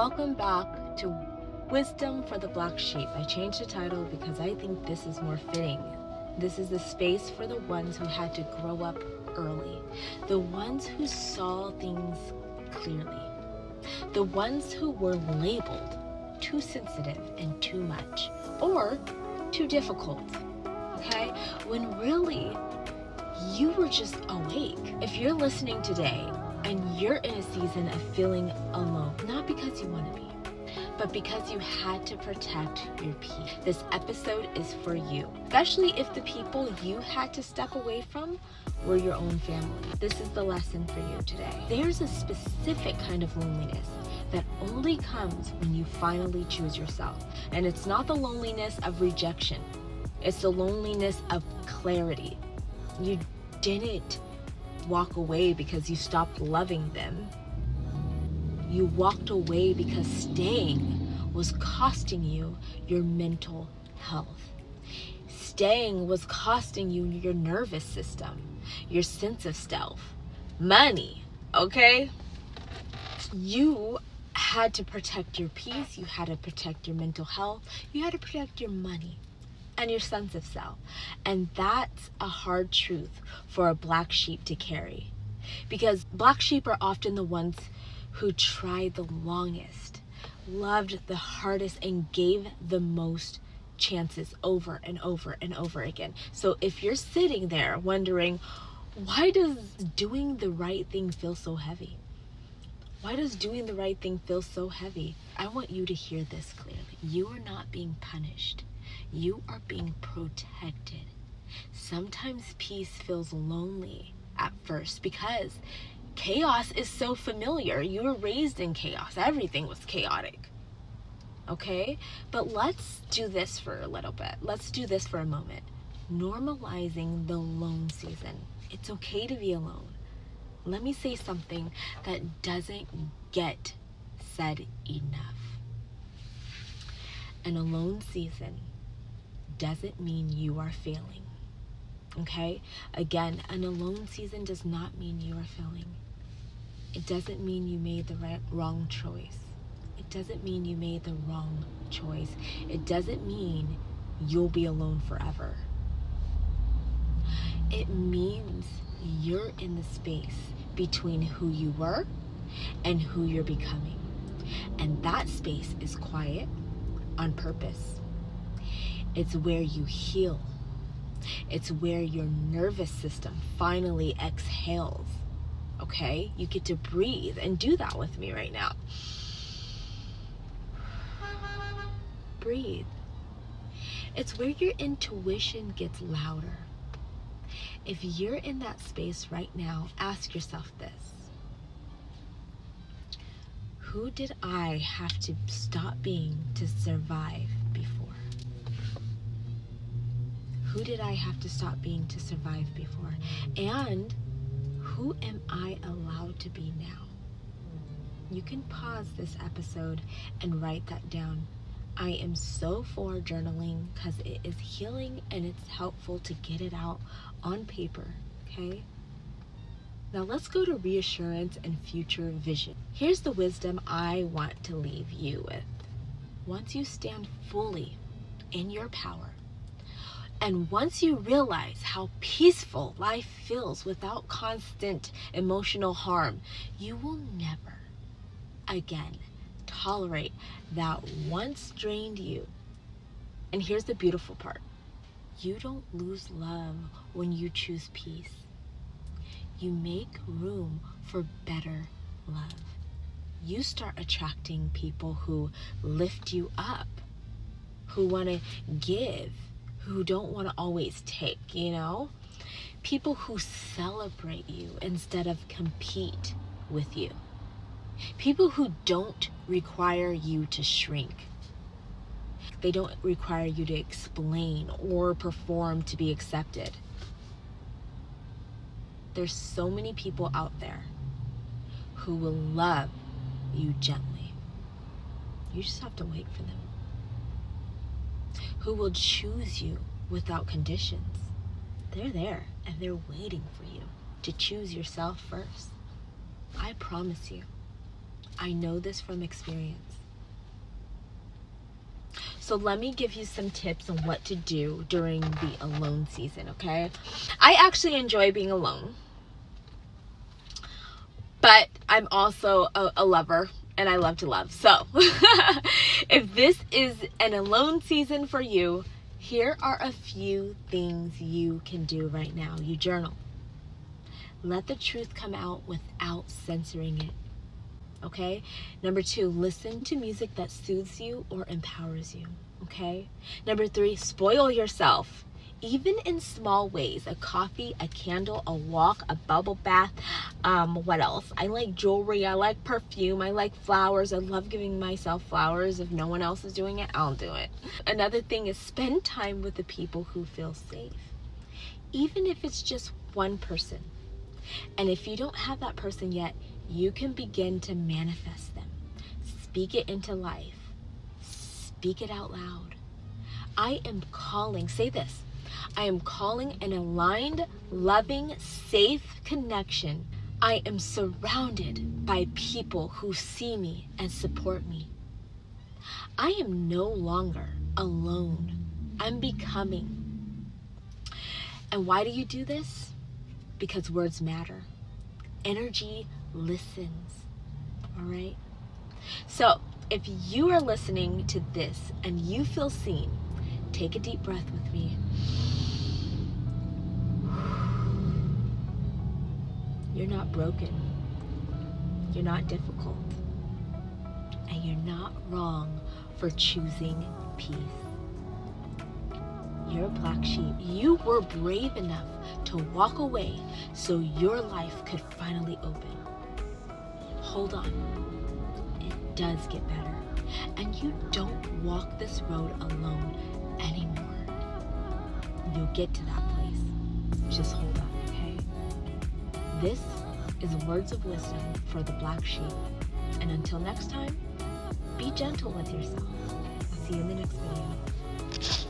Welcome back to Wisdom for the Black Sheep. I changed the title because I think this is more fitting. This is the space for the ones who had to grow up early, the ones who saw things clearly, the ones who were labeled too sensitive and too much, or too difficult, okay? When really, you were just awake. If you're listening today and you're in a season of feeling alone, not because you want to be, but because you had to protect your peace, this episode is for you, especially if the people you had to step away from were your own family. This is the lesson for you today. There's a specific kind of loneliness that only comes when you finally choose yourself. And it's not the loneliness of rejection. It's the loneliness of clarity. You didn't walk away because you stopped loving them. You walked away because staying was costing you your mental health. Staying was costing you your nervous system, your sense of self, money, okay? You had to protect your peace, you had to protect your mental health, you had to protect your money and your sense of self. And that's a hard truth for a black sheep to carry, because black sheep are often the ones who tried the longest, loved the hardest, and gave the most chances over and over and over again. So if you're sitting there wondering, why does doing the right thing feel so heavy? Why does doing the right thing feel so heavy? I want you to hear this clearly. You are not being punished. You are being protected. Sometimes peace feels lonely at first because chaos is so familiar. You were raised in chaos. Everything was chaotic. Okay? But let's do this for a little bit. Let's do this for a moment. Normalizing the lone season. It's okay to be alone. Let me say something that doesn't get said enough. An alone season doesn't mean you are failing. Okay? Again, an alone season does not mean you are failing. It doesn't mean you made the wrong choice. It doesn't mean you made the wrong choice. It doesn't mean you'll be alone forever. It means you're in the space between who you were and who you're becoming. And that space is quiet on purpose. It's where you heal. It's where your nervous system finally exhales. Okay? You get to breathe and do that with me right now. Breathe. It's where your intuition gets louder. If you're in that space right now, ask yourself this. Who did I have to stop being to survive before? Who did I have to stop being to survive before? And who am I allowed to be now? You can pause this episode and write that down. I am so for journaling because it is healing and it's helpful to get it out on paper, okay? Now let's go to reassurance and future vision. Here's the wisdom I want to leave you with. Once you stand fully in your power, and once you realize how peaceful life feels without constant emotional harm, you will never again tolerate that once drained you. And here's the beautiful part. You don't lose love when you choose peace. You make room for better love. You start attracting people who lift you up, who want to give, who don't want to always take, you know? People who celebrate you instead of compete with you. People who don't require you to shrink. They don't require you to explain or perform to be accepted. There's so many people out there who will love you gently. You just have to wait for them. Who will choose you without conditions. They're there and they're waiting for you to choose yourself first. I promise you. I know this from experience. So let me give you some tips on what to do during the alone season, okay? I actually enjoy being alone, but I'm also a lover, and I love to love. So if this is an alone season for you, here are a few things you can do right now. You journal. Let the truth come out without censoring it. Okay? Number 2, listen to music that soothes you or empowers you. Okay? Number 3, spoil yourself. Even in small ways. A coffee, a candle, a walk, a bubble bath. What else? I like jewelry. I like perfume. I like flowers. I love giving myself flowers. If no one else is doing it, I'll do it. Another thing is spend time with the people who feel safe. Even if it's just one person. And if you don't have that person yet, you can begin to manifest them. Speak it into life. Speak it out loud. I am calling, say this, I am calling an aligned, loving, safe connection. I am surrounded by people who see me and support me. I am no longer alone. I'm becoming. And why do you do this? Because words matter. Energy listens. All right? So, if you are listening to this and you feel seen, take a deep breath with me. You're not broken. You're not difficult. And you're not wrong for choosing peace. You're a black sheep. You were brave enough to walk away so your life could finally open. Hold on. It does get better. And you don't walk this road alone anymore. You'll get to that place. Just hold on, okay? This is words of wisdom for the black sheep. And until next time, be gentle with yourself. I'll see you in the next video.